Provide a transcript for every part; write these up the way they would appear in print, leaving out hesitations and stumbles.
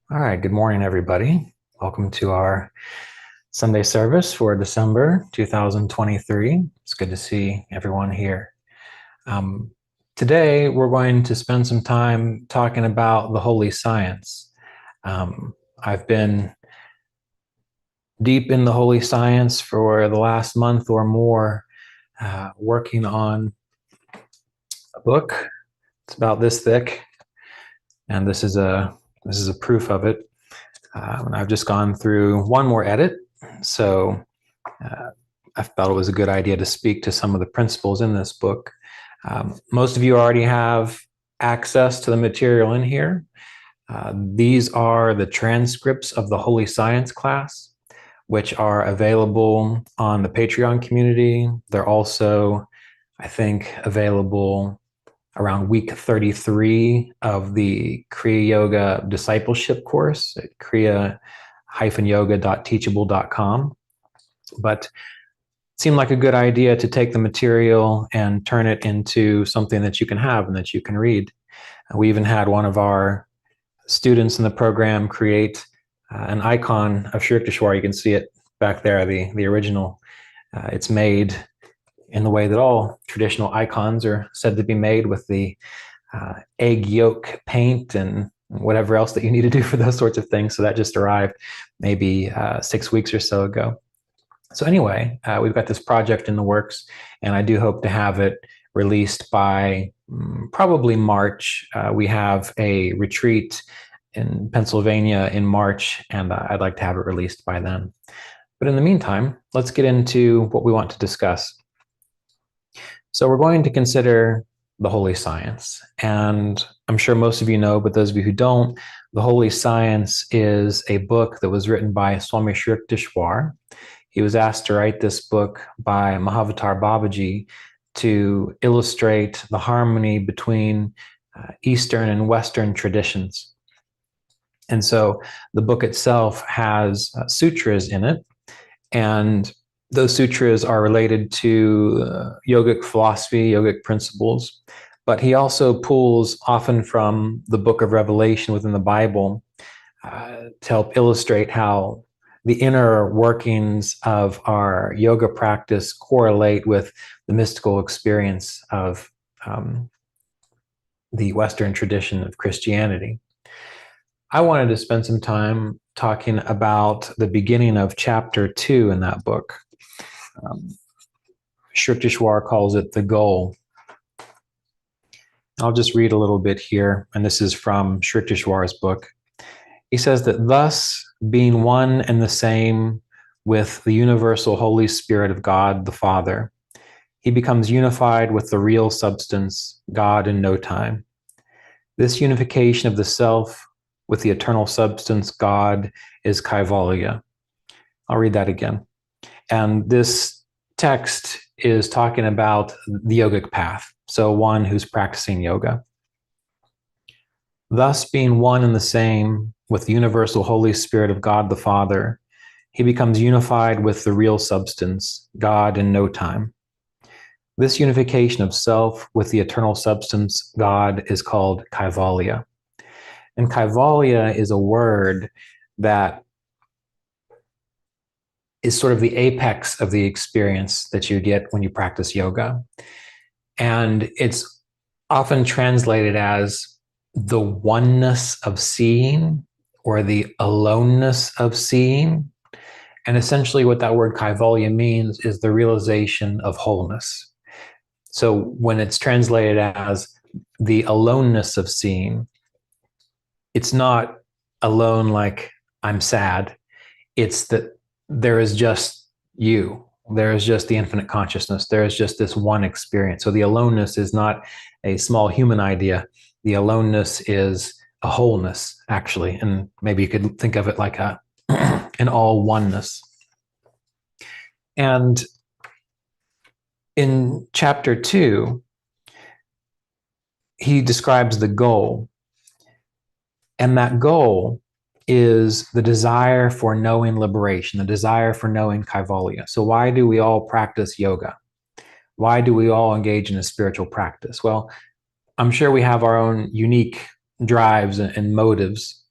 All right, good morning, everybody. Welcome to our Sunday service for December 2023. It's good to see everyone here. Um, Today, we're going to spend some time talking about the holy science. I've been deep in the holy science for the last month or more, working on a book. It's about this thick, and this is a proof of it. I've just gone through one more edit, so I felt it was a good idea to speak to some of the principles in this book. Most of you already have access to the material in here. These are the transcripts of the Holy Science class, which are available on the Patreon community. They're also, I think, available around week 33 of the Kriya Yoga Discipleship course at kriya-yoga.teachable.com. But it seemed like a good idea to take the material and turn it into something that you can have and that you can read. We even had one of our students in the program create an icon of Sri Yukteswar. You can see it back there, the original. It's made in the way that all traditional icons are said to be made, with the egg yolk paint and whatever else that you need to do for those sorts of things. So that just arrived maybe 6 weeks or so ago. So anyway, we've got this project in the works, and I do hope to have it released by probably March. We have a retreat in Pennsylvania in March, and I'd like to have it released by then. But in the meantime, let's get into what we want to discuss. So we're going to consider the holy science. And I'm sure most of you know, but those of you who don't, the holy science is a book that was written by Swami Sri Yukteswar. He was asked to write this book by Mahavatar Babaji to illustrate the harmony between Eastern and Western traditions. And so the book itself has sutras in it, and those sutras are related to yogic philosophy, yogic principles, but he also pulls often from the book of Revelation within the Bible to help illustrate how the inner workings of our yoga practice correlate with the mystical experience of the Western tradition of Christianity. I wanted to spend some time talking about the beginning of chapter 2 in that book. Sri Yukteswar calls it the goal. I'll just read a little bit here, and this is from Sri Yukteswar's book. He says that thus, being one and the same with the universal Holy Spirit of God the Father, he becomes unified with the real substance, God in no time. This unification of the self with the eternal substance, God, is Kaivalya. I'll read that again. And this text is talking about the yogic path, so one who's practicing yoga. Thus, being one and the same with the universal Holy Spirit of God the Father, he becomes unified with the real substance, God in no time. This unification of self with the eternal substance, God, is called Kaivalya. And Kaivalya is a word that is sort of the apex of the experience that you get when you practice yoga. And it's often translated as the oneness of seeing or the aloneness of seeing. And essentially what that word Kaivalya means is the realization of wholeness. So when it's translated as the aloneness of seeing, it's not alone like I'm sad. It's that there is just you. There is just the infinite consciousness. There is just this one experience. So the aloneness is not a small human idea. The aloneness is a wholeness, actually. And maybe you could think of it like an all oneness. And in chapter 2, he describes the goal. And that goal is the desire for knowing liberation, the desire for knowing Kaivalya. So why do we all practice yoga? Why do we all engage in a spiritual practice? Well, I'm sure we have our own unique drives and motives,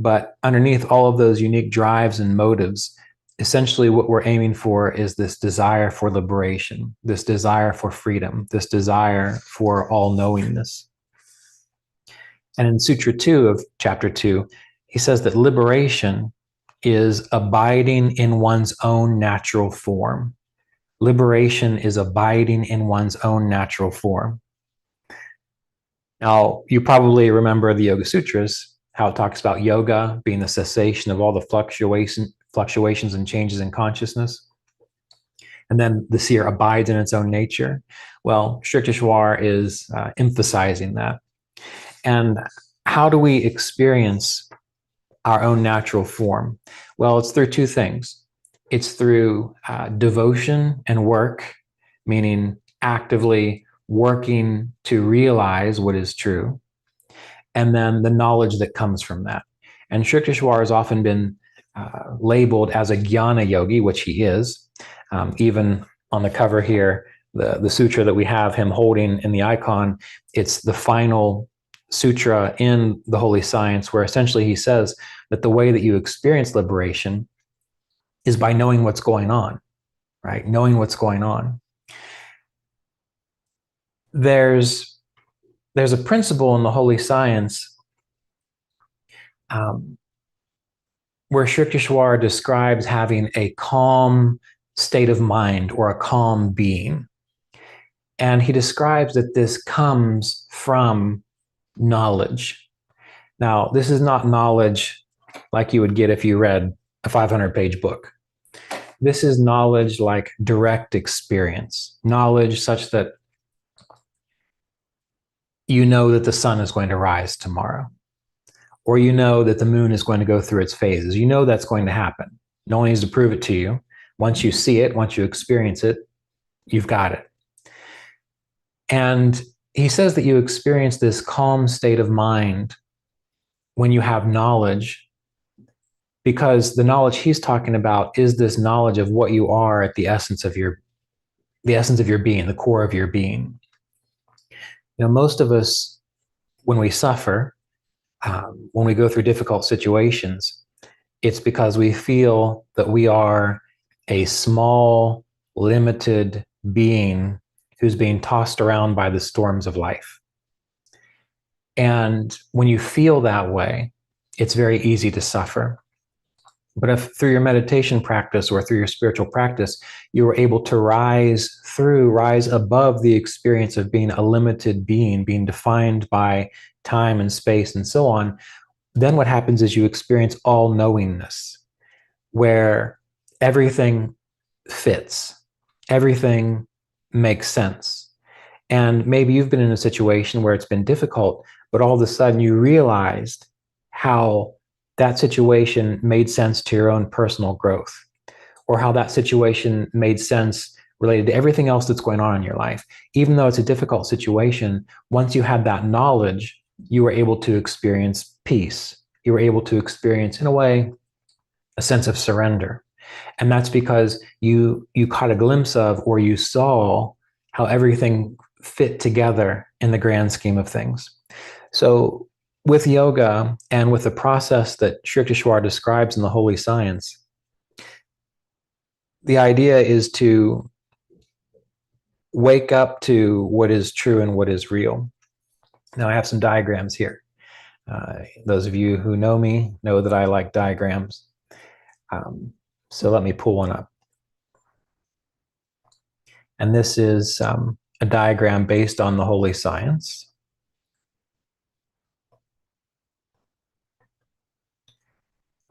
But underneath all of those unique drives and motives, essentially what we're aiming for is this desire for liberation, this desire for freedom, this desire for all-knowingness. And in Sutra 2 of Chapter 2, he says that liberation is abiding in one's own natural form. Liberation is abiding in one's own natural form. Now, you probably remember the Yoga Sutras, how it talks about yoga being the cessation of all the fluctuations and changes in consciousness. And then the seer abides in its own nature. Well, Shrikteshwar is emphasizing that. And how do we experience our own natural form? Well, it's through two things. It's through devotion and work, meaning actively working to realize what is true, and then the knowledge that comes from that. And Shrikteshwar has often been labeled as a jnana yogi, which he is. Even on the cover here, the sutra that we have him holding in the icon, it's the final sutra in the Holy Science, where essentially he says that the way that you experience liberation is by knowing what's going on, right? Knowing what's going on. There's a principle in the Holy Science where Shrikteshwar describes having a calm state of mind or a calm being. And he describes that this comes from knowledge. Now, this is not knowledge like you would get if you read a 500-page book. This is knowledge like direct experience, knowledge such that you know that the sun is going to rise tomorrow, or you know that the moon is going to go through its phases. You know that's going to happen. No one needs to prove it to you. Once you see it, once you experience it, you've got it. And he says that you experience this calm state of mind when you have knowledge, because the knowledge he's talking about is this knowledge of what you are at the essence of your being, the core of your being. You know, most of us, when we suffer, when we go through difficult situations, it's because we feel that we are a small, limited being who's being tossed around by the storms of life. And when you feel that way, it's very easy to suffer. But if through your meditation practice or through your spiritual practice, you were able to rise above the experience of being a limited being, being defined by time and space and so on, then what happens is you experience all-knowingness, where everything fits, everything makes sense. And maybe you've been in a situation where it's been difficult, but all of a sudden you realized how that situation made sense to your own personal growth, or how that situation made sense related to everything else that's going on in your life. Even though it's a difficult situation, once you had that knowledge, you were able to experience peace. You were able to experience, in a way, a sense of surrender. And that's because you caught a glimpse of, or you saw how everything fit together in the grand scheme of things. So with yoga and with the process that Shrikteshwar describes in the Holy Science, the idea is to wake up to what is true and what is real. Now I have some diagrams here. Those of you who know me know that I like diagrams. So let me pull one up. And this is a diagram based on the Holy Science.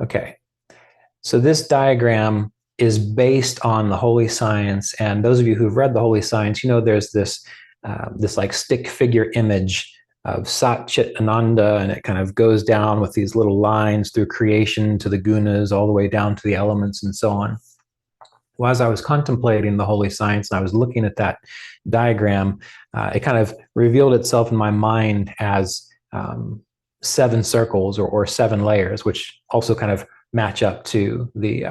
Okay, so this diagram is based on the Holy Science, and those of you who've read the Holy Science, you know there's this like stick figure image of Sat Chit Ananda, and it kind of goes down with these little lines through creation to the gunas, all the way down to the elements and so on. Well, as I was contemplating the Holy Science and I was looking at that diagram, it kind of revealed itself in my mind as 7 circles or 7 layers, which also kind of match up to the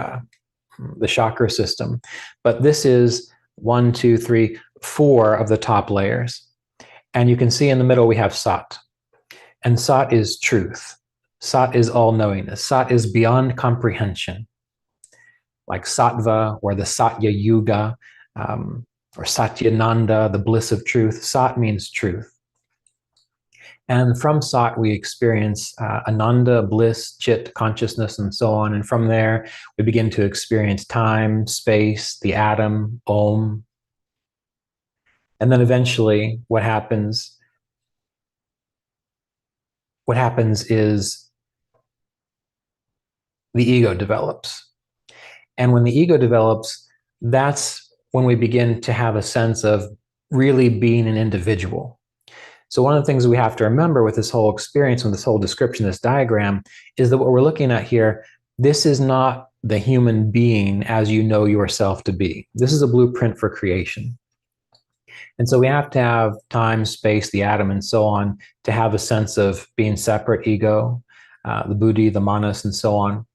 chakra system. But this is 1, 2, 3, 4 of the top layers. And you can see in the middle we have Sat. And Sat is truth. Sat is all-knowingness. Sat is beyond comprehension, like sattva or the Satya Yuga, or Satyananda, the bliss of truth. Sat means truth. And from Sat, we experience Ananda, bliss, Chit, consciousness, and so on. And from there, we begin to experience time, space, the atom, Om. And then eventually, what happens is the ego develops. And when the ego develops, that's when we begin to have a sense of really being an individual. So one of the things we have to remember with this whole experience, with this whole description, this diagram, is that what we're looking at here, this is not the human being as you know yourself to be. This is a blueprint for creation. And so we have to have time, space, the atom, and so on to have a sense of being separate, ego, the buddhi, the manas, and so on.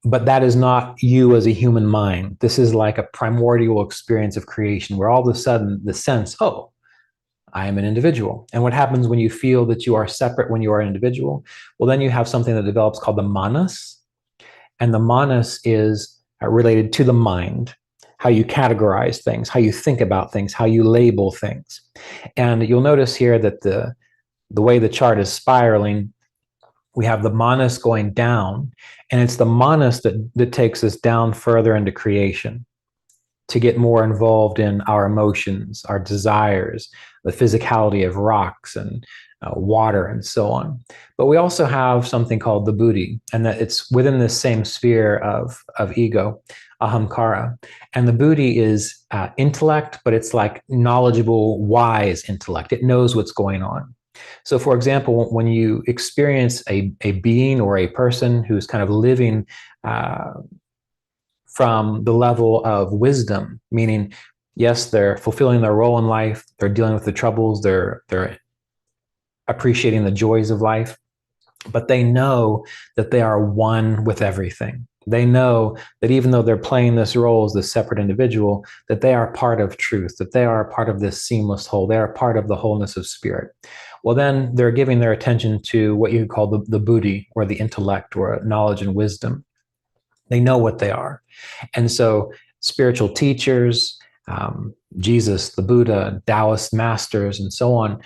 But that is not you as a human mind. This is like a primordial experience of creation where all of a sudden the sense, oh, I am an individual. And what happens when you feel that you are separate when you are an individual? Well, then you have something that develops called the manas. And the manas is related to the mind, how you categorize things, how you think about things, how you label things. And you'll notice here that the way the chart is spiraling, we have the manas going down, and it's the manas that takes us down further into creation to get more involved in our emotions, our desires, the physicality of rocks and water and so on. But we also have something called the buddhi, and that it's within this same sphere of ego, ahamkara. And the buddhi is intellect, but it's like knowledgeable, wise intellect. It knows what's going on. So for example, when you experience a being or a person who's kind of living from the level of wisdom, meaning, yes, they're fulfilling their role in life, they're dealing with the troubles, they're appreciating the joys of life, but they know that they are one with everything. They know that even though they're playing this role as this separate individual, that they are part of truth, that they are part of this seamless whole, they are part of the wholeness of spirit. Well, then they're giving their attention to what you call the buddhi, or the intellect, or knowledge and wisdom. They know what they are. And so spiritual teachers, Jesus, the Buddha, Taoist masters, and so on,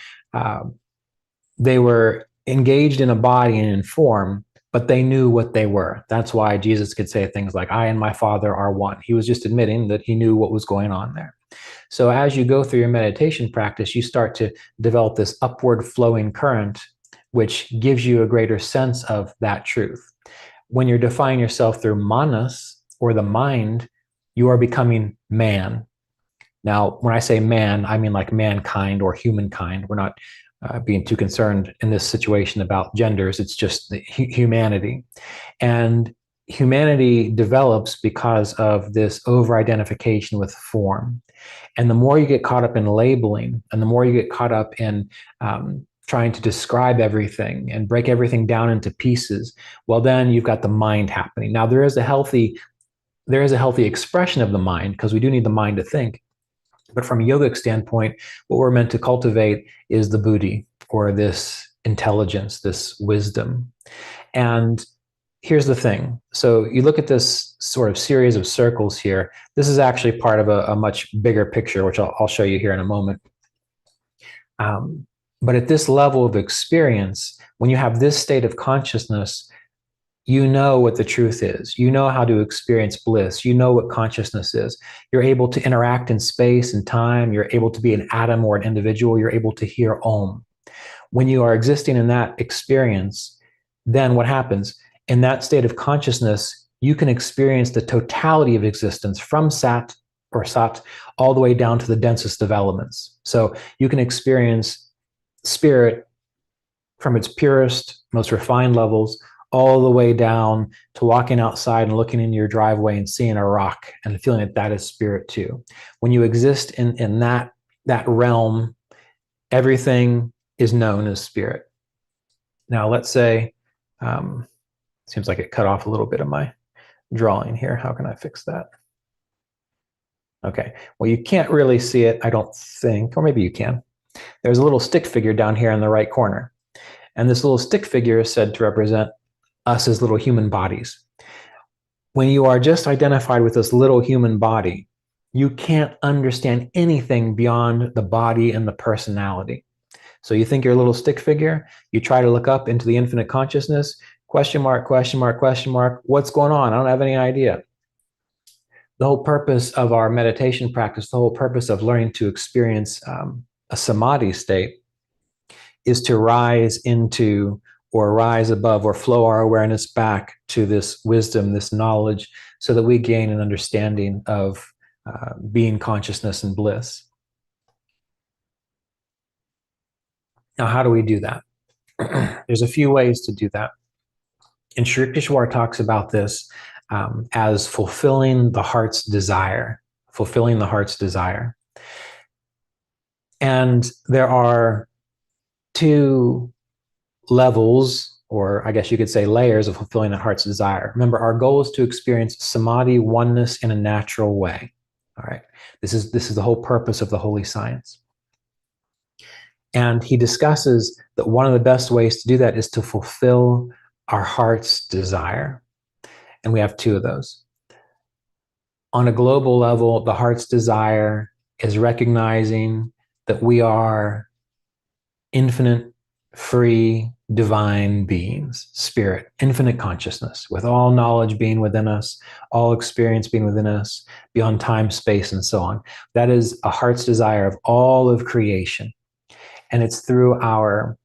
they were engaged in a body and in form, but they knew what they were. That's why Jesus could say things like, I and my Father are one. He was just admitting that he knew what was going on there. So as you go through your meditation practice, you start to develop this upward flowing current, which gives you a greater sense of that truth. When you're defining yourself through manas, or the mind, you are becoming man. Now, when I say man, I mean like mankind or humankind. We're not being too concerned in this situation about genders. It's just the humanity. And humanity develops because of this over-identification with form. And the more you get caught up in labeling, and the more you get caught up in trying to describe everything and break everything down into pieces, well, then you've got the mind happening. Now, there is a healthy expression of the mind, because we do need the mind to think. But from a yogic standpoint, what we're meant to cultivate is the buddhi, or this intelligence, this wisdom. And here's the thing. So you look at this sort of series of circles here. This is actually part of a much bigger picture, which I'll show you here in a moment. But at this level of experience, when you have this state of consciousness, you know what the truth is. You know how to experience bliss. You know what consciousness is. You're able to interact in space and time. You're able to be an atom or an individual. You're able to hear Om. When you are existing in that experience, then what happens? In that state of consciousness, you can experience the totality of existence from Sat or Sat all the way down to the densest of elements. So you can experience spirit from its purest, most refined levels, all the way down to walking outside and looking in your driveway and seeing a rock and feeling that that is spirit too. When you exist in that realm, everything is known as spirit. Now, let's say, seems like it cut off a little bit of my drawing here. How can I fix that? Okay, well, you can't really see it, I don't think, or maybe you can. There's a little stick figure down here in the right corner. And this little stick figure is said to represent us as little human bodies. When you are just identified with this little human body, you can't understand anything beyond the body and the personality. So you think you're a little stick figure, you try to look up into the infinite consciousness, question mark, question mark, question mark, what's going on? I don't have any idea. The whole purpose of our meditation practice, the whole purpose of learning to experience a samadhi state is to rise into or rise above or flow our awareness back to this wisdom, this knowledge, so that we gain an understanding of being, consciousness, and bliss. Now, how do we do that? There's a few ways to do that. And Sri Yukteswar talks about this as fulfilling the heart's desire, fulfilling the heart's desire. And there are two levels, or I guess you could say layers, of fulfilling that heart's desire. Remember, our goal is to experience samadhi, oneness, in a natural way. All right. This is the whole purpose of the holy science. And he discusses that one of the best ways to do that is to fulfill our heart's desire. And we have two of those. On a global level, the heart's desire is recognizing that we are infinite, free, divine beings, spirit, infinite consciousness, with all knowledge being within us, all experience being within us, beyond time, space, and so on. That is a heart's desire of all of creation. And it's through our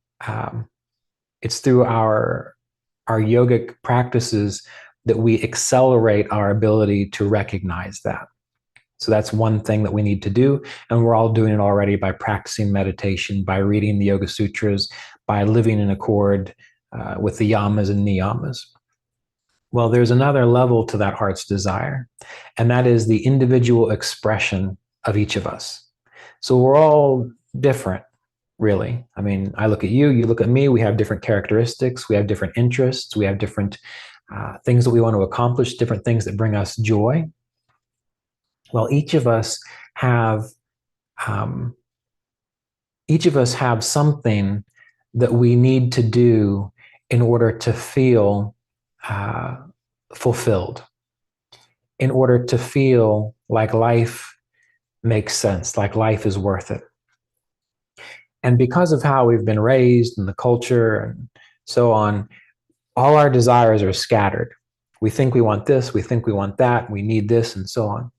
yogic practices that we accelerate our ability to recognize that. So that's one thing that we need to do. And we're all doing it already by practicing meditation, by reading the Yoga Sutras, by living in accord with the yamas and niyamas. Well, there's another level to that heart's desire, and that is the individual expression of each of us. So we're all different, really. I mean, I look at you, you look at me, we have different characteristics, we have different interests, we have different things that we want to accomplish, different things that bring us joy. Well, each of us have something that we need to do in order to feel fulfilled, in order to feel like life makes sense, like life is worth it. And because of how we've been raised and the culture and so on, all our desires are scattered. We think we want this, we think we want that, we need this, and so on.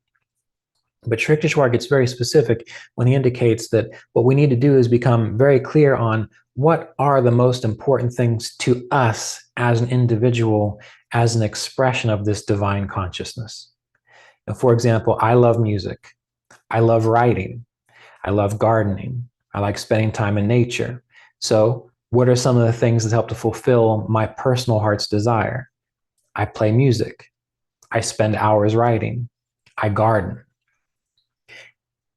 But Sri Yukteswar gets very specific when he indicates that what we need to do is become very clear on what are the most important things to us as an individual, as an expression of this divine consciousness. Now, for example, I love music. I love writing. I love gardening. I like spending time in nature. So what are some of the things that help to fulfill my personal heart's desire? I play music. I spend hours writing. I garden.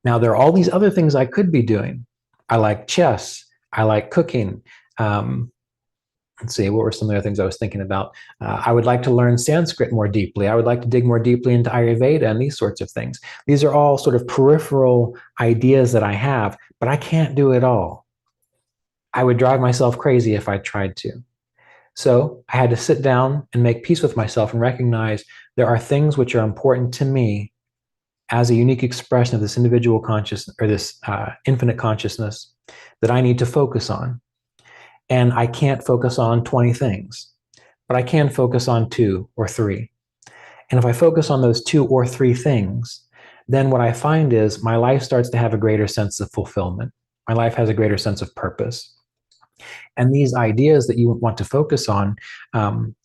Now, there are all these other things I could be doing. I like chess. I like cooking. Let's see, what were some of the other things I was thinking about? I would like to learn Sanskrit more deeply. I would like to dig more deeply into Ayurveda and these sorts of things. These are all sort of peripheral ideas that I have, but I can't do it all. I would drive myself crazy if I tried to. So I had to sit down and make peace with myself and recognize there are things which are important to me as a unique expression of this individual consciousness, or this infinite consciousness, that I need to focus on. And I can't focus on 20 things, but I can focus on 2 or 3. And if I focus on those 2 or 3 things, then what I find is my life starts to have a greater sense of fulfillment. My life has a greater sense of purpose. And these ideas that you want to focus on,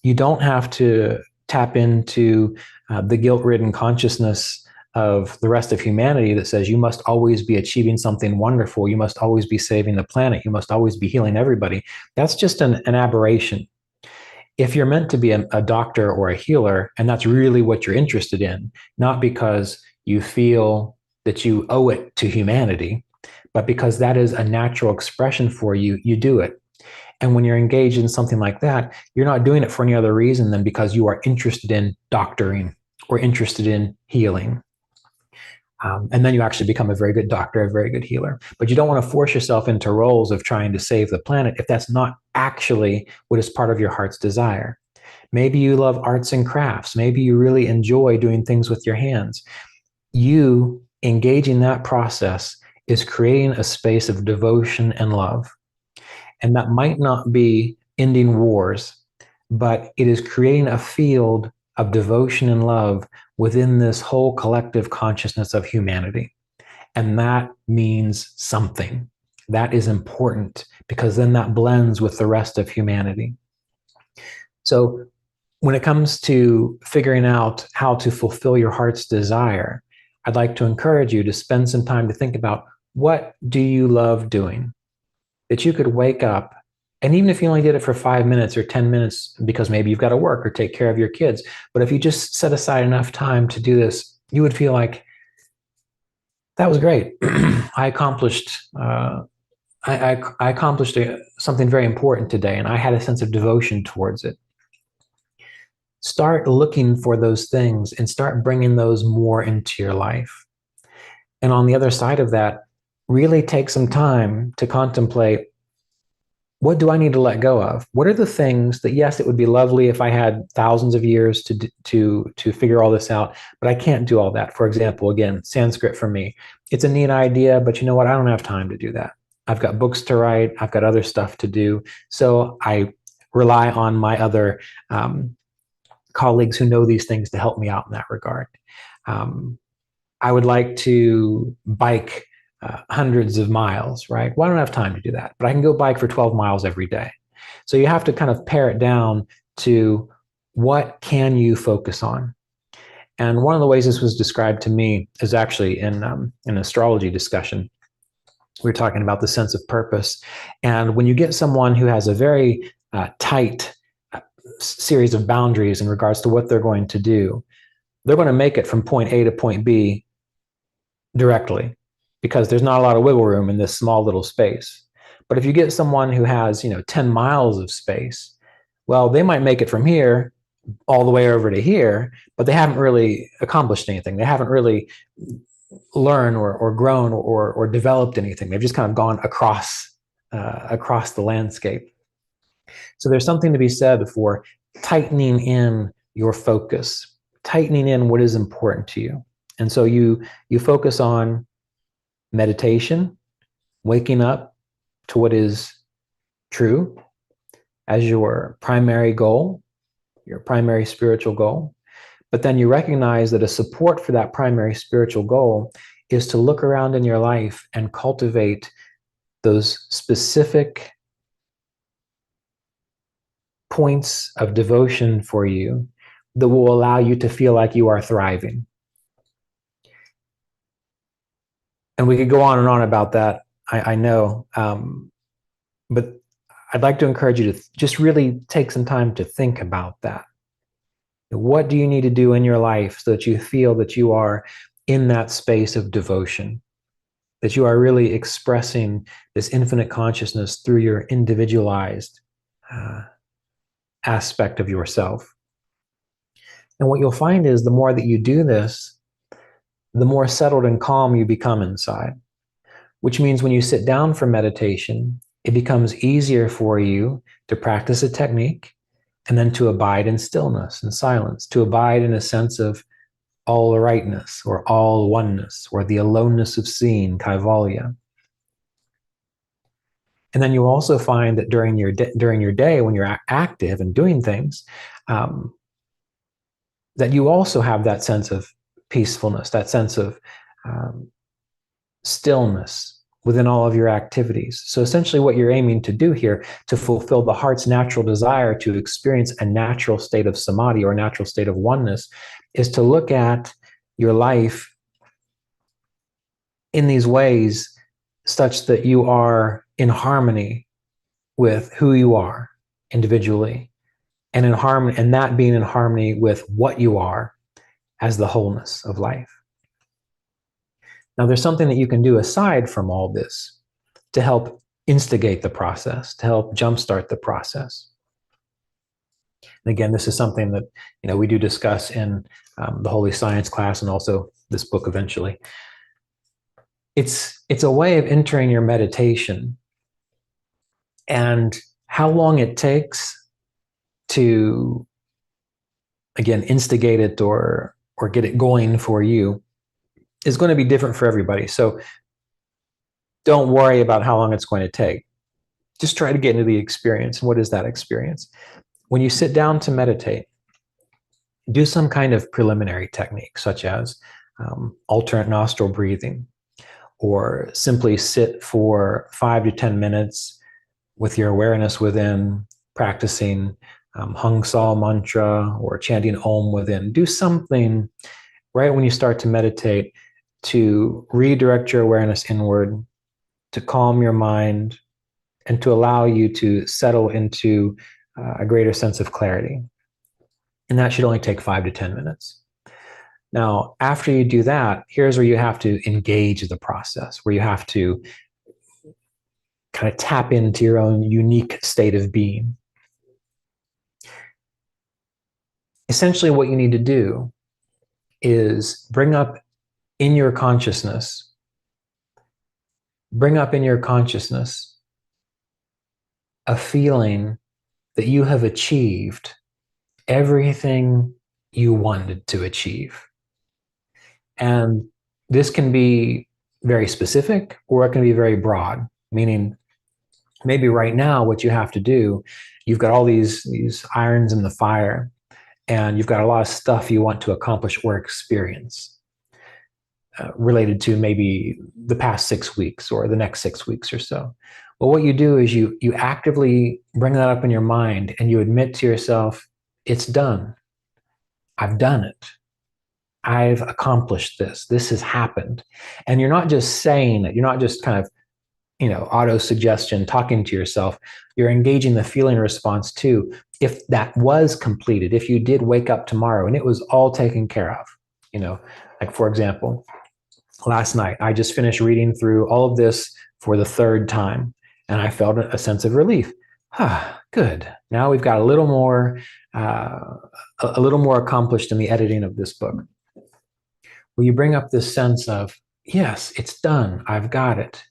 you don't have to tap into the guilt-ridden consciousness of the rest of humanity that says you must always be achieving something wonderful. You must always be saving the planet. You must always be healing everybody. That's just an aberration. If you're meant to be a doctor or a healer, and that's really what you're interested in, not because you feel that you owe it to humanity, but because that is a natural expression for you, you do it. And when you're engaged in something like that, you're not doing it for any other reason than because you are interested in doctoring or interested in healing. And then you actually become a very good doctor, a very good healer. But you don't want to force yourself into roles of trying to save the planet if that's not actually what is part of your heart's desire. Maybe you love arts and crafts. Maybe you really enjoy doing things with your hands. You engaging that process is creating a space of devotion and love. And that might not be ending wars, but it is creating a field of devotion and love within this whole collective consciousness of humanity. And that means something. That is important because then that blends with the rest of humanity. So when it comes to figuring out how to fulfill your heart's desire, I'd like to encourage you to spend some time to think about, what do you love doing? That you could wake up, and even if you only did it for 5 minutes or 10 minutes, because maybe you've got to work or take care of your kids, but if you just set aside enough time to do this, you would feel like, that was great. I accomplished I accomplished something very important today, and I had a sense of devotion towards it. Start looking for those things and start bringing those more into your life. And on the other side of that, really take some time to contemplate, what do I need to let go of? What are the things that, yes, it would be lovely if I had thousands of years to figure all this out, but I can't do all that. For example, again, Sanskrit for me, it's a neat idea, but you know what? I don't have time to do that. I've got books to write. I've got other stuff to do. So I rely on my other colleagues who know these things to help me out in that regard. I would like to bike hundreds of miles, right? Well, I don't have time to do that, but I can go bike for 12 miles every day. So you have to kind of pare it down to, what can you focus on? And one of the ways this was described to me is actually in an astrology discussion. We were talking about the sense of purpose. And when you get someone who has a very tight series of boundaries in regards to what they're going to do, they're going to make it from point A to point B directly, because there's not a lot of wiggle room in this small little space. But if you get someone who has, 10 miles of space, well, they might make it from here all the way over to here, but they haven't really accomplished anything. They haven't really learned or grown or developed anything. They've just kind of gone across the landscape. So there's something to be said for tightening in your focus, tightening in what is important to you. And so you focus on meditation, waking up to what is true as your primary goal, your primary spiritual goal. But then you recognize that a support for that primary spiritual goal is to look around in your life and cultivate those specific points of devotion for you that will allow you to feel like you are thriving. And we could go on and on about that, I know. But I'd like to encourage you to just really take some time to think about that. What do you need to do in your life so that you feel that you are in that space of devotion, that you are really expressing this infinite consciousness through your individualized aspect of yourself? And what you'll find is, the more that you do this, the more settled and calm you become inside, which means when you sit down for meditation, it becomes easier for you to practice a technique and then to abide in stillness and silence, to abide in a sense of all rightness or all oneness, or the aloneness of seeing, kaivalya. And then you also find that during your day, when you're active and doing things, that you also have that sense of peacefulness, that sense of stillness within all of your activities. So essentially what you're aiming to do here, to fulfill the heart's natural desire to experience a natural state of samadhi or a natural state of oneness, is to look at your life in these ways such that you are in harmony with who you are individually, and in harmony, and that being in harmony with what you are as the wholeness of life. Now, there's something that you can do aside from all this to help instigate the process, to help jumpstart the process. And again, this is something that we do discuss in the Holy Science class, and also this book eventually. it's a way of entering your meditation, and how long it takes to, again, instigate it or get it going for you is going to be different for everybody. So don't worry about how long it's going to take. Just try to get into the experience. And what is that experience? When you sit down to meditate, do some kind of preliminary technique, such as alternate nostril breathing, or simply sit for 5 to 10 minutes with your awareness within, practicing Hung Sa mantra or chanting Om within. Do something right when you start to meditate to redirect your awareness inward, to calm your mind, and to allow you to settle into a greater sense of clarity. And that should only take 5 to 10 minutes. Now, after you do that, here's where you have to engage the process, where you have to kind of tap into your own unique state of being. Essentially, what you need to do is bring up in your consciousness a feeling that you have achieved everything you wanted to achieve. And this can be very specific, or it can be very broad, meaning maybe right now what you have to do, you've got all these irons in the fire, and you've got a lot of stuff you want to accomplish or experience related to maybe the past 6 weeks or the next 6 weeks or so. Well, what you do is you actively bring that up in your mind, and you admit to yourself, it's done. I've done it. I've accomplished this. This has happened. And you're not just saying it. You're not just kind of, auto-suggestion, talking to yourself. You're engaging the feeling response too. If that was completed, if you did wake up tomorrow and it was all taken care of, like for example, last night, I just finished reading through all of this for the 3rd time, and I felt a sense of relief. Good. Now we've got a little more accomplished in the editing of this book. Well, you bring up this sense of, yes, it's done. I've got it.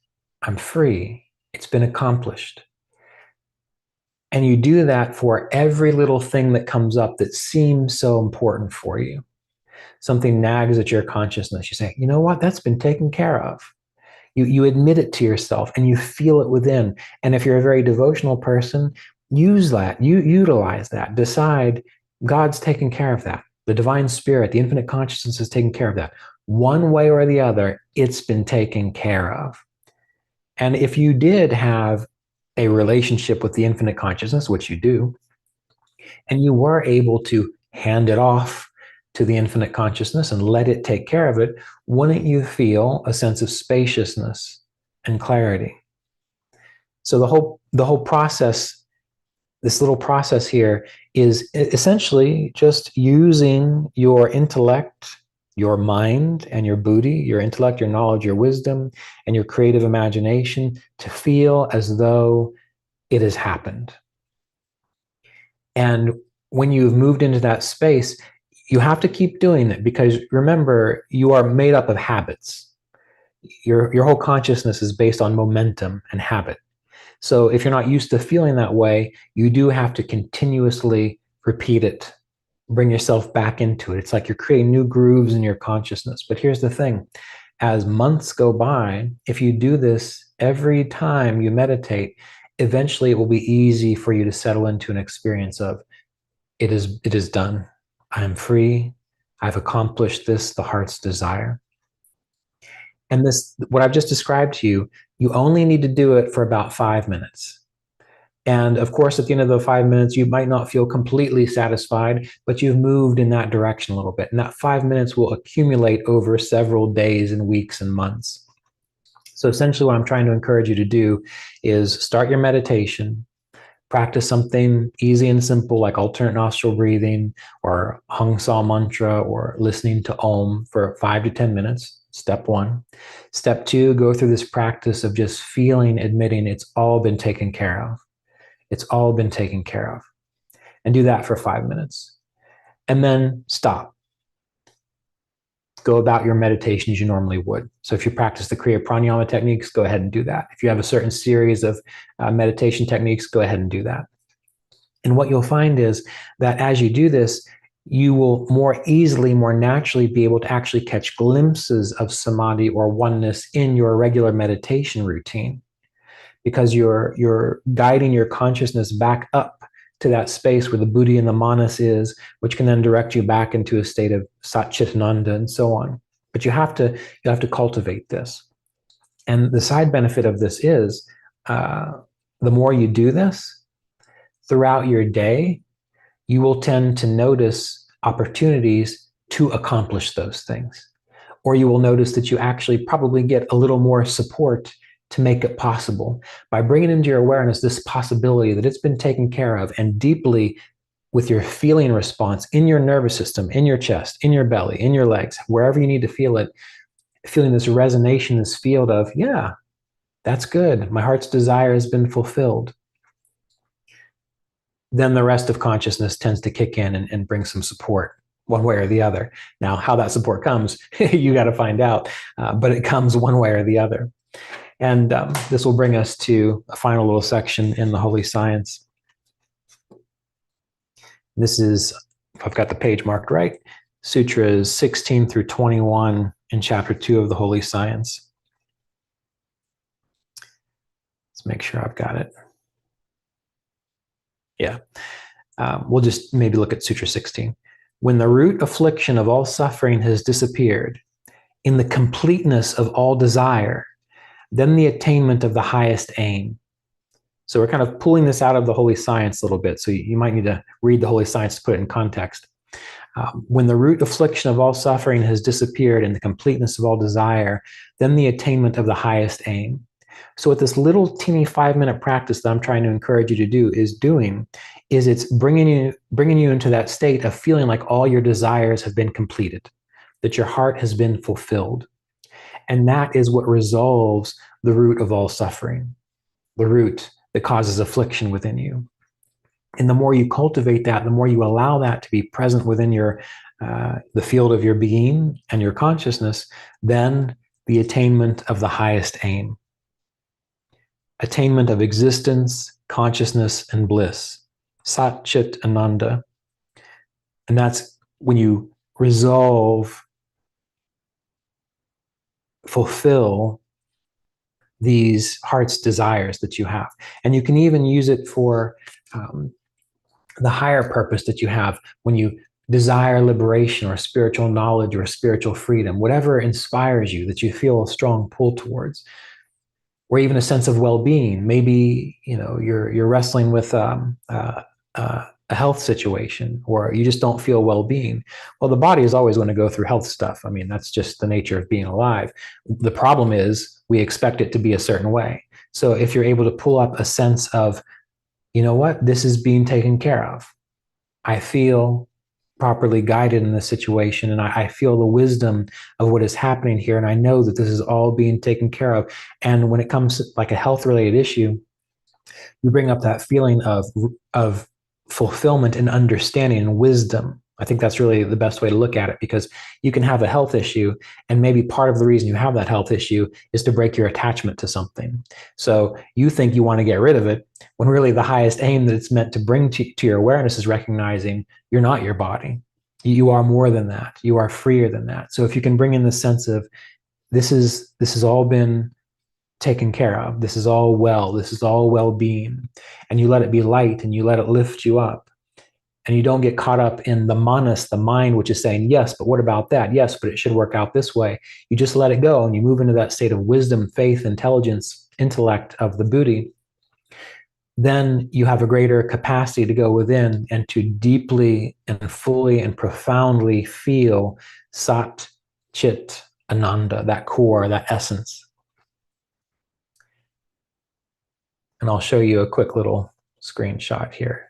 I'm free. It's been accomplished. And you do that for every little thing that comes up that seems so important for you. Something nags at your consciousness. You say, you know what? That's been taken care of. You admit it to yourself, and you feel it within. And if you're a very devotional person, use that. You utilize that. Decide God's taken care of that. The divine spirit, the infinite consciousness is taking care of that. One way or the other, it's been taken care of. And if you did have a relationship with the infinite consciousness, which you do, and you were able to hand it off to the infinite consciousness and let it take care of it, wouldn't you feel a sense of spaciousness and clarity? So the whole process, this little process here, is essentially just using your intellect, your mind, and your buddhi, your intellect, your knowledge, your wisdom, and your creative imagination to feel as though it has happened. And when you've moved into that space, you have to keep doing it, because remember, you are made up of habits. Your whole consciousness is based on momentum and habit. So if you're not used to feeling that way, you do have to continuously repeat it, bring yourself back into it. It's like you're creating new grooves in your consciousness. But here's the thing. As months go by, if you do this every time you meditate, eventually it will be easy for you to settle into an experience of, it is done. I am free. I've accomplished this, the heart's desire. And this, what I've just described to you, you only need to do it for about 5 minutes. And of course, at the end of the 5 minutes, you might not feel completely satisfied, but you've moved in that direction a little bit. And that 5 minutes will accumulate over several days and weeks and months. So essentially what I'm trying to encourage you to do is start your meditation, practice something easy and simple like alternate nostril breathing or Hung Sa mantra or listening to Om for 5 to 10 minutes. Step 1. Step 2, go through this practice of just feeling, admitting it's all been taken care of. It's all been taken care of. And do that for 5 minutes. And then stop. go about your meditation as you normally would. So if you practice the Kriya pranayama techniques, go ahead and do that. If you have a certain series of meditation techniques, go ahead and do that. And what you'll find is that as you do this, you will more easily, more naturally be able to actually catch glimpses of samadhi or oneness in your regular meditation routine, because you're guiding your consciousness back up to that space where the buddhi and the manas is, which can then direct you back into a state of sat chit ananda and so on. But you have to cultivate this. And the side benefit of this is the more you do this throughout your day, you will tend to notice opportunities to accomplish those things. Or you will notice that you actually probably get a little more support to make it possible by bringing into your awareness this possibility that it's been taken care of, and deeply with your feeling response in your nervous system, in your chest, in your belly, in your legs, wherever you need to feel it, feeling this resonation, this field of, yeah, that's good. My heart's desire has been fulfilled. Then the rest of consciousness tends to kick in and bring some support one way or the other. Now, how that support comes, you got to find out, but it comes one way or the other. And this will bring us to a final little section in the Holy Science. This is, if I've got the page marked right, Sutras 16 through 21 in Chapter 2 of the Holy Science. Let's make sure I've got it. Yeah. We'll just maybe look at Sutra 16. When the root affliction of all suffering has disappeared, in the completeness of all desire, then the attainment of the highest aim. So we're kind of pulling this out of the Holy Science a little bit. So you might need to read the Holy Science to put it in context. When the root affliction of all suffering has disappeared in the completeness of all desire, then the attainment of the highest aim. So what this little teeny 5-minute practice that I'm trying to encourage you to do is it's bringing you into that state of feeling like all your desires have been completed, that your heart has been fulfilled. And that is what resolves the root of all suffering, the root that causes affliction within you. And the more you cultivate that, the more you allow that to be present within the field of your being and your consciousness, then the attainment of the highest aim. Attainment of existence, consciousness, and bliss. Sat Chit Ananda. And that's when you resolve, fulfill these heart's desires that you have. And you can even use it for the higher purpose that you have when you desire liberation or spiritual knowledge or spiritual freedom, whatever inspires you that you feel a strong pull towards, or even a sense of well-being. Maybe you're wrestling with a health situation, or you just don't feel well-being. Well, the body is always going to go through health stuff. I mean, that's just the nature of being alive. The problem is we expect it to be a certain way. So if you're able to pull up a sense of, you know what, this is being taken care of. I feel properly guided in this situation, and I feel the wisdom of what is happening here, and I know that this is all being taken care of. And when it comes to like a health-related issue, you bring up that feeling of fulfillment and understanding and wisdom. I think that's really the best way to look at it, because you can have a health issue, and maybe part of the reason you have that health issue is to break your attachment to something. So you think you want to get rid of it, when really the highest aim that it's meant to bring to your awareness is recognizing you're not your body. You are more than that. You are freer than that. So if you can bring in the sense of this has all been taken care of, this is all well, this is all well-being, and you let it be light and you let it lift you up, and you don't get caught up in the manas, the mind, which is saying, yes, but what about that? Yes, but it should work out this way. You just let it go and you move into that state of wisdom, faith, intelligence, intellect of the buddhi. Then you have a greater capacity to go within and to deeply and fully and profoundly feel Sat Chit Ananda, that core, that essence. And I'll show you a quick little screenshot here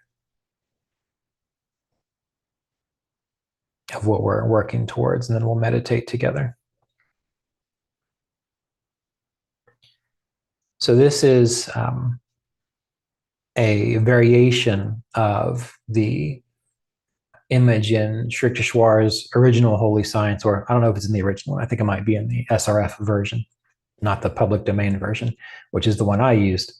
of what we're working towards, and then we'll meditate together. So this is a variation of the image in Sri Yukteswar's original Holy Science, or I don't know if it's in the original. I think it might be in the SRF version, not the public domain version, which is the one I used.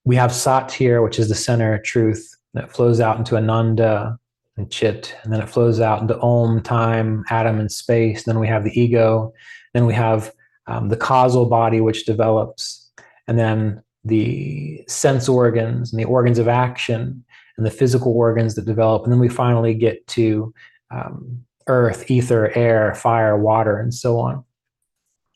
We have Sat here, which is the center of truth, that flows out into Ananda and Chit, and then it flows out into Om, time, atom, and space. Then we have the ego. Then we have the causal body, which develops, and then the sense organs and the organs of action and the physical organs that develop. And then we finally get to earth, ether, air, fire, water, and so on.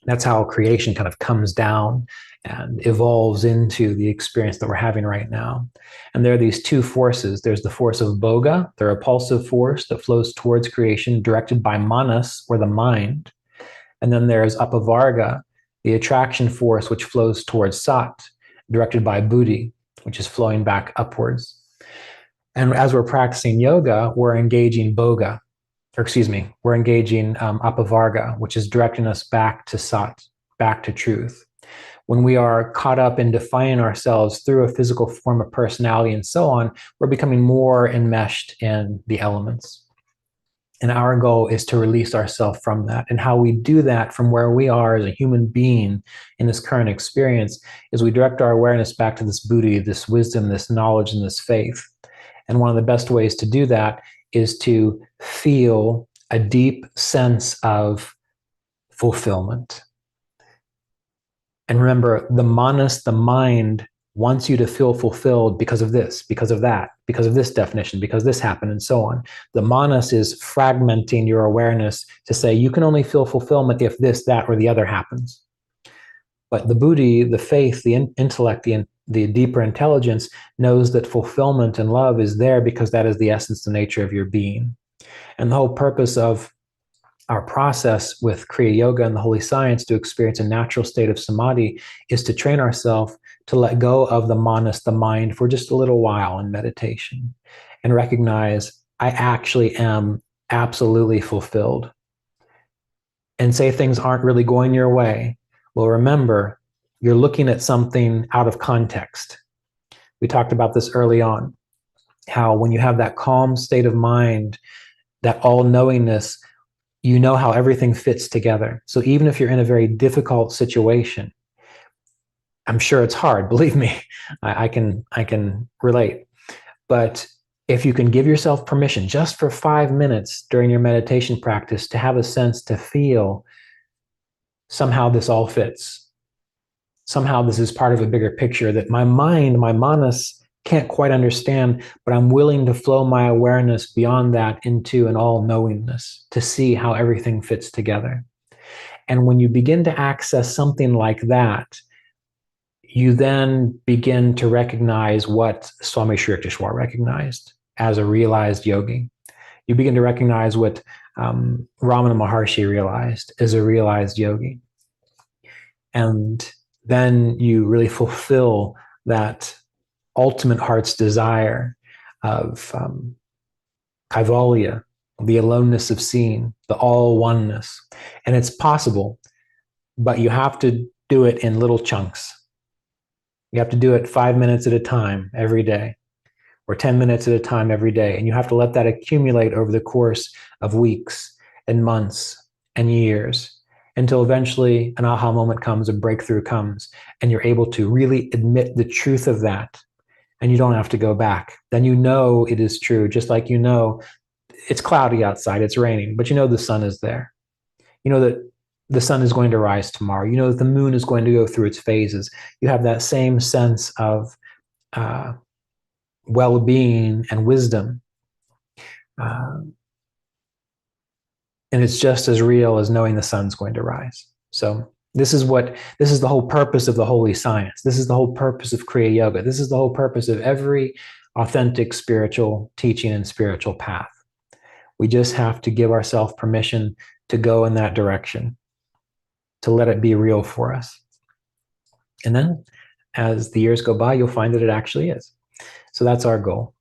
That's how creation kind of comes down and evolves into the experience that we're having right now. And there are these two forces. There's the force of Boga, the repulsive force that flows towards creation, directed by Manas, or the mind. And then there's Apavarga, the attraction force, which flows towards Sat, directed by Buddhi, which is flowing back upwards. And as we're practicing yoga, we're engaging Boga, we're engaging Apavarga, which is directing us back to Sat, back to truth. When we are caught up in defining ourselves through a physical form of personality and so on, we're becoming more enmeshed in the elements. And our goal is to release ourselves from that. And how we do that from where we are as a human being in this current experience is we direct our awareness back to this Buddhi, this wisdom, this knowledge, and this faith. And one of the best ways to do that is to feel a deep sense of fulfillment. And remember, the manas, the mind, wants you to feel fulfilled because of this, because of that, because of this definition, because this happened, and so on. The manas is fragmenting your awareness to say you can only feel fulfillment if this, that, or the other happens. But the Buddhi, the faith, the intellect, the deeper intelligence knows that fulfillment and love is there because that is the essence, the nature of your being. And the whole purpose of our process with Kriya Yoga and the Holy Science to experience a natural state of Samadhi is to train ourselves to let go of the manas, the mind, for just a little while in meditation and recognize I actually am absolutely fulfilled. And say things aren't really going your way. Well, remember, you're looking at something out of context. We talked about this early on, how when you have that calm state of mind, that all-knowingness, you know how everything fits together. So even if you're in a very difficult situation, I'm sure it's hard, believe me, I can relate. But if you can give yourself permission just for 5 minutes during your meditation practice to have a sense to feel somehow this all fits. Somehow this is part of a bigger picture that my mind, my manas can't quite understand, but I'm willing to flow my awareness beyond that into an all-knowingness to see how everything fits together. And when you begin to access something like that, you then begin to recognize what Swami Sri Yukteswar recognized as a realized yogi. You begin to recognize what Ramana Maharshi realized as a realized yogi. And then you really fulfill that ultimate heart's desire of kaivalya, the aloneness of seeing, the all-oneness. And it's possible, but you have to do it in little chunks. You have to do it 5 minutes at a time every day, or 10 minutes at a time every day. And you have to let that accumulate over the course of weeks and months and years until eventually an aha moment comes, a breakthrough comes, and you're able to really admit the truth of that. And you don't have to go back. Then you know it is true, just like you know it's cloudy outside, it's raining, but you know the sun is there. You know that the sun is going to rise tomorrow. You know that the moon is going to go through its phases. You have that same sense of well-being and wisdom. And it's just as real as knowing the sun's going to rise. So this is the whole purpose of the Holy Science. This is the whole purpose of Kriya Yoga. This is the whole purpose of every authentic spiritual teaching and spiritual path. We just have to give ourselves permission to go in that direction, to let it be real for us. And then as the years go by, you'll find that it actually is. So that's our goal.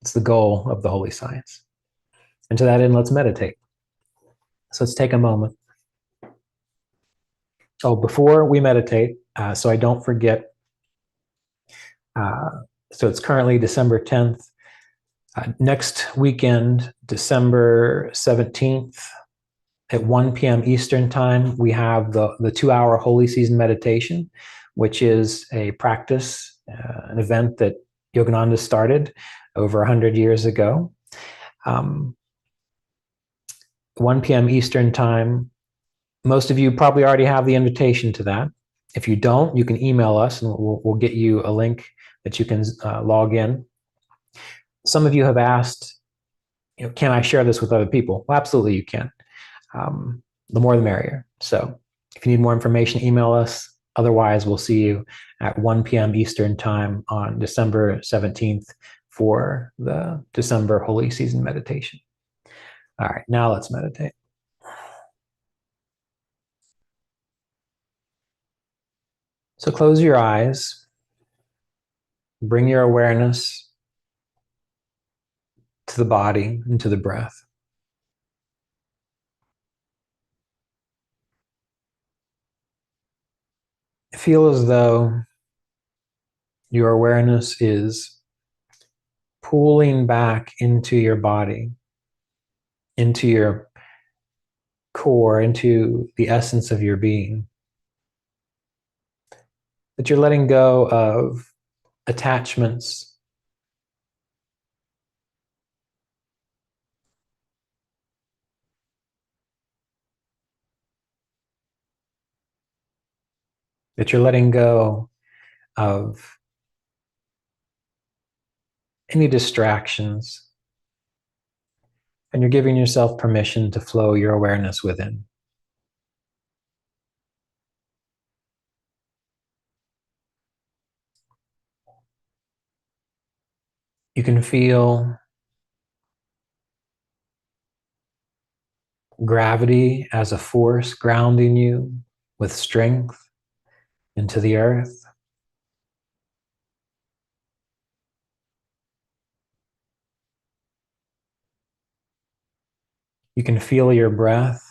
It's the goal of the Holy Science. And to that end, let's meditate. So let's take a moment. Oh, before we meditate, so I don't forget, So it's currently December 10th. Next weekend, December 17th, at 1 p.m. Eastern time, we have the 2-hour Holy Season meditation, which is a practice, an event that Yogananda started over 100 years ago. 1 p.m. Eastern time. Most of you probably already have the invitation to that. If you don't, you can email us and we'll get you a link that you can log in. Some of you have asked, can I share this with other people? Well, absolutely you can. The more the merrier. So if you need more information, email us. Otherwise, we'll see you at 1 p.m. Eastern time on December 17th for the December Holy Season meditation. All right, now let's meditate. So close your eyes. Bring your awareness to the body and to the breath. Feel as though your awareness is pulling back into your body, into your core, into the essence of your being. That you're letting go of attachments, that you're letting go of any distractions, and you're giving yourself permission to flow your awareness within. You can feel gravity as a force grounding you with strength into the earth. You can feel your breath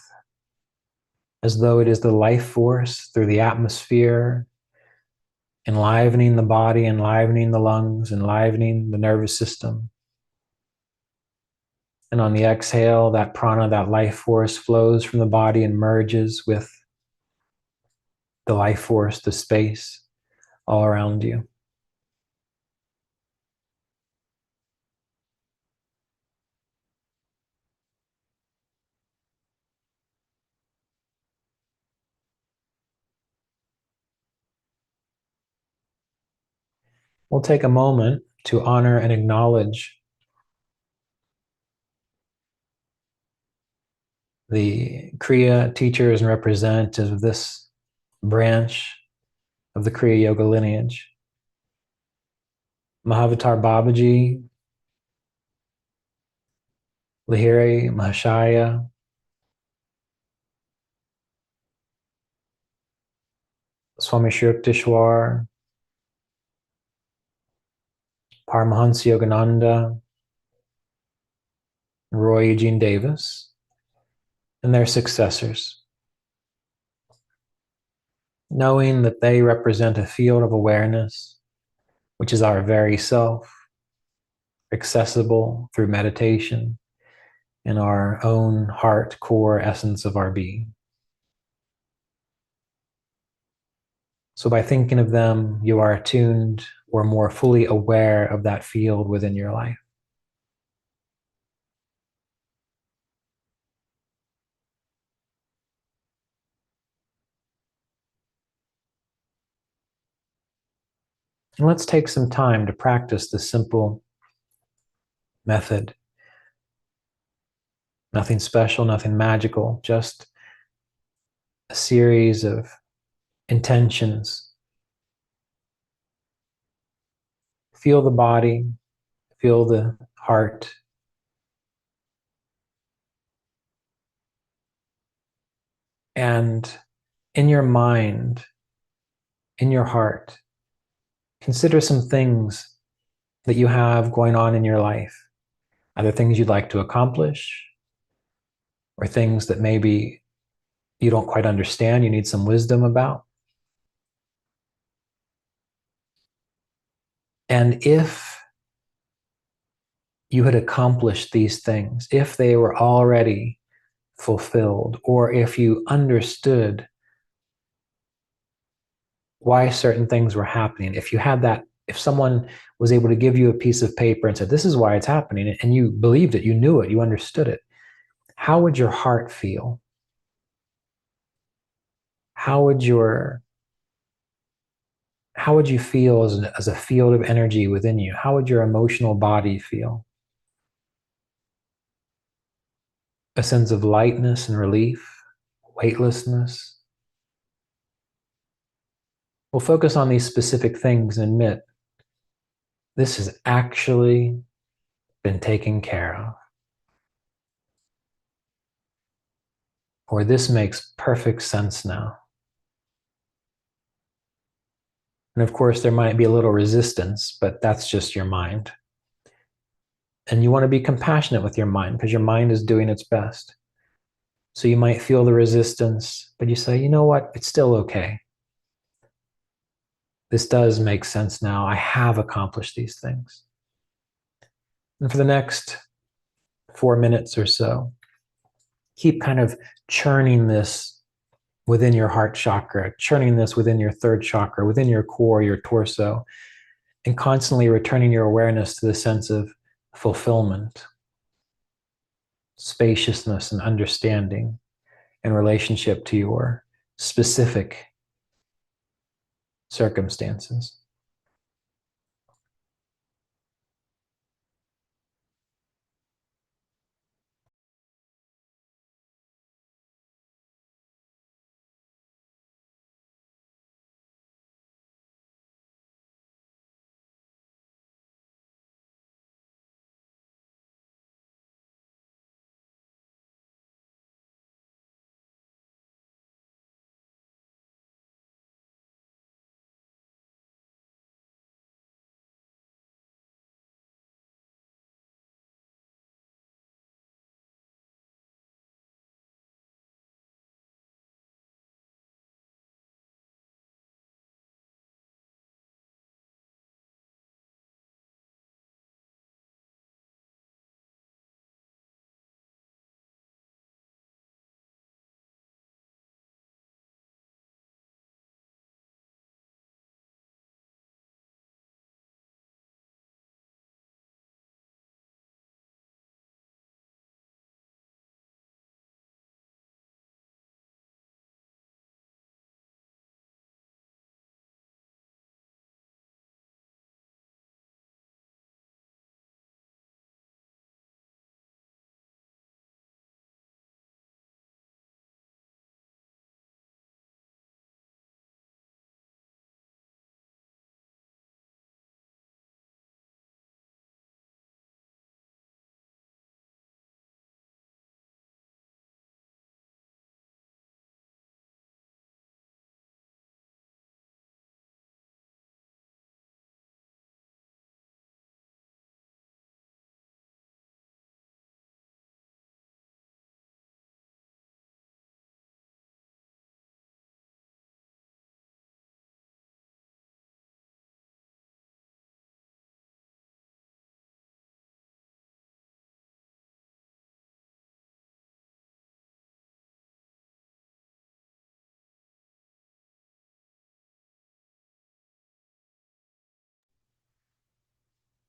as though it is the life force through the atmosphere, enlivening the body, enlivening the lungs, enlivening the nervous system. And on the exhale, that prana, that life force flows from the body and merges with the life force, the space all around you. We'll take a moment to honor and acknowledge the Kriya teachers and representatives of this branch of the Kriya Yoga lineage. Mahavatar Babaji, Lahiri Mahashaya, Swami Shri Yukteswar, Paramahansa Yogananda, Roy Eugene Davis, and their successors, knowing that they represent a field of awareness, which is our very self, accessible through meditation in our own heart, core essence of our being. So by thinking of them, you are attuned or more fully aware of that field within your life. And let's take some time to practice this simple method. Nothing special, nothing magical, just a series of intentions. Feel the body, feel the heart. And in your mind, in your heart, consider some things that you have going on in your life, either things you'd like to accomplish or things that maybe you don't quite understand, you need some wisdom about. And if you had accomplished these things, if they were already fulfilled, or if you understood why certain things were happening, if you had that, if someone was able to give you a piece of paper and said, this is why it's happening, and you believed it, you knew it, you understood it, how would your heart feel? How would your how would you feel as a field of energy within you? How would your emotional body feel? A sense of lightness and relief, weightlessness. We'll focus on these specific things and admit this has actually been taken care of, or this makes perfect sense now. And of course, there might be a little resistance, but that's just your mind. And you want to be compassionate with your mind because your mind is doing its best. So you might feel the resistance, but you say, you know what? It's still okay. This does make sense now. I have accomplished these things. And for the next 4 minutes or so, keep kind of churning this within your heart chakra, churning this within your third chakra, within your core, your torso, and constantly returning your awareness to the sense of fulfillment, spaciousness, and understanding in relationship to your specific circumstances.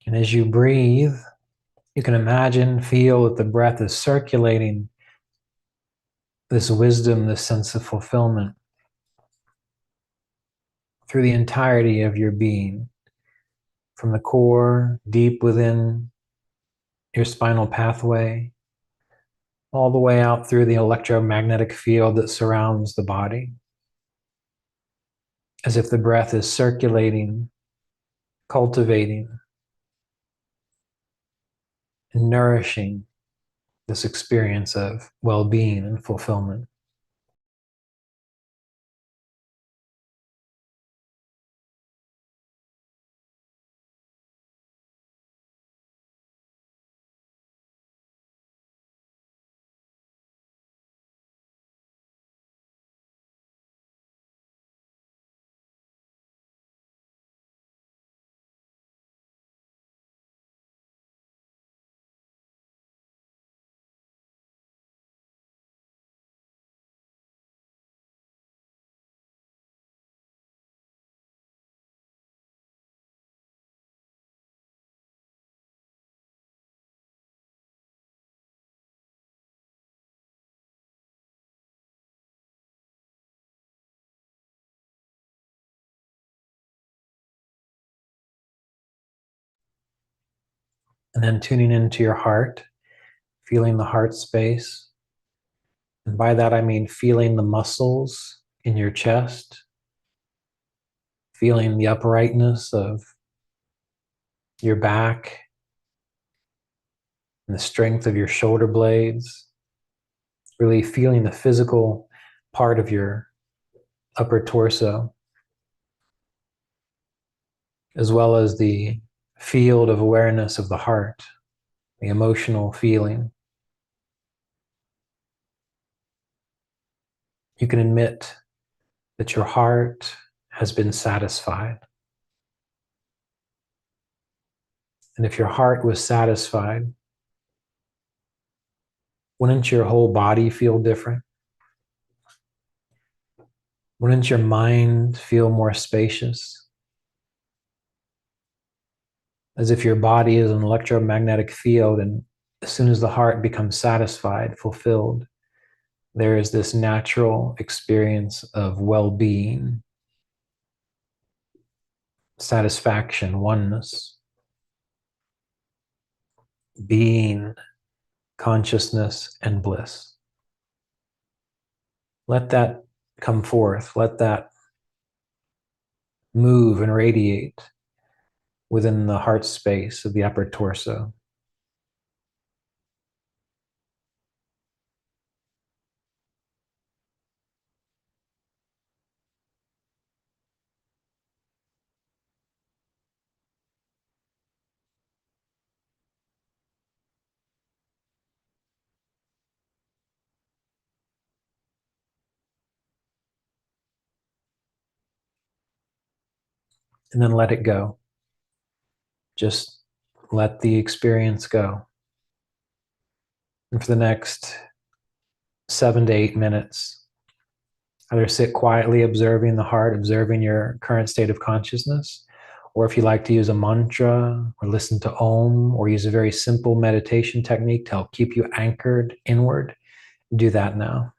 And as you breathe, you can imagine, feel that the breath is circulating this wisdom, this sense of fulfillment through the entirety of your being, from the core, deep within your spinal pathway, all the way out through the electromagnetic field that surrounds the body, as if the breath is circulating, cultivating, and nourishing this experience of well-being and fulfillment. And then tuning into your heart, feeling the heart space. And by that, I mean feeling the muscles in your chest, feeling the uprightness of your back and the strength of your shoulder blades, really feeling the physical part of your upper torso, as well as the field of awareness of the heart, the emotional feeling. You can admit that your heart has been satisfied. And if your heart was satisfied, wouldn't your whole body feel different? Wouldn't your mind feel more spacious? As if your body is an electromagnetic field, and as soon as the heart becomes satisfied, fulfilled, there is this natural experience of well-being, satisfaction, oneness, being, consciousness, and bliss. Let that come forth. Let that move and radiate within the heart space of the upper torso. And then let it go. Just let the experience go. And for the next 7 to 8 minutes, either sit quietly observing the heart, observing your current state of consciousness, or if you like to use a mantra or listen to Om or use a very simple meditation technique to help keep you anchored inward, do that now.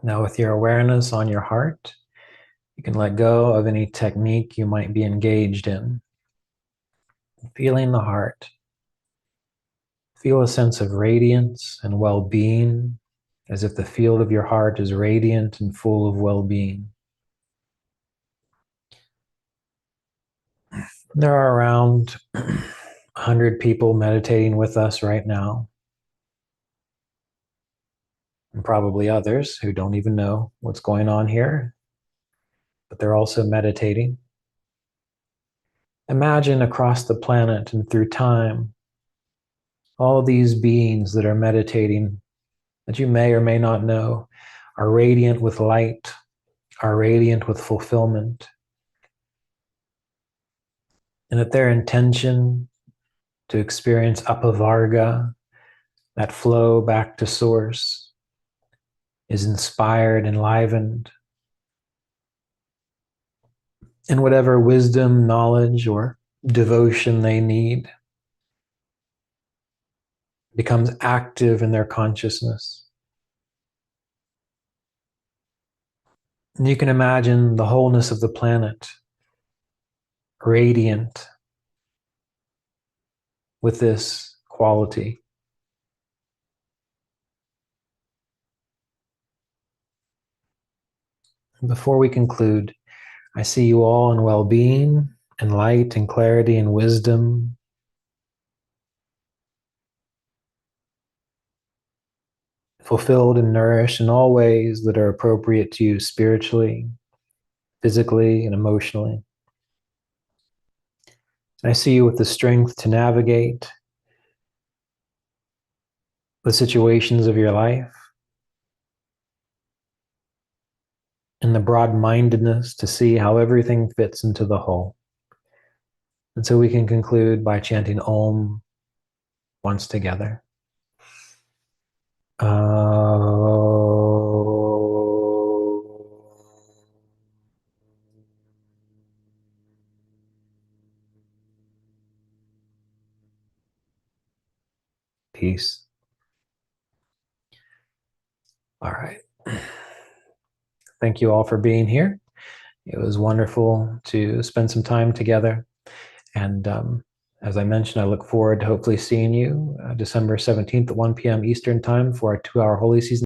Now, with your awareness on your heart, you can let go of any technique you might be engaged in. Feeling the heart. Feel a sense of radiance and well-being, as if the field of your heart is radiant and full of well-being. There are around 100 people meditating with us right now, and probably others who don't even know what's going on here, but they're also meditating. Imagine across the planet and through time, all of these beings that are meditating that you may or may not know are radiant with light, are radiant with fulfillment, and that their intention to experience apavarga, that flow back to source, is inspired, enlivened, and whatever wisdom, knowledge, or devotion they need becomes active in their consciousness. And you can imagine the wholeness of the planet radiant with this quality. Before we conclude, I see you all in well-being and light and clarity and wisdom. Fulfilled and nourished in all ways that are appropriate to you spiritually, physically, and emotionally. I see you with the strength to navigate the situations of your life, and the broad-mindedness to see how everything fits into the whole. And so we can conclude by chanting Om once together. Peace. All right. Thank you all for being here. It was wonderful to spend some time together. And as I mentioned, I look forward to hopefully seeing you December 17th at 1 p.m. Eastern Time for our 2-hour Holy Season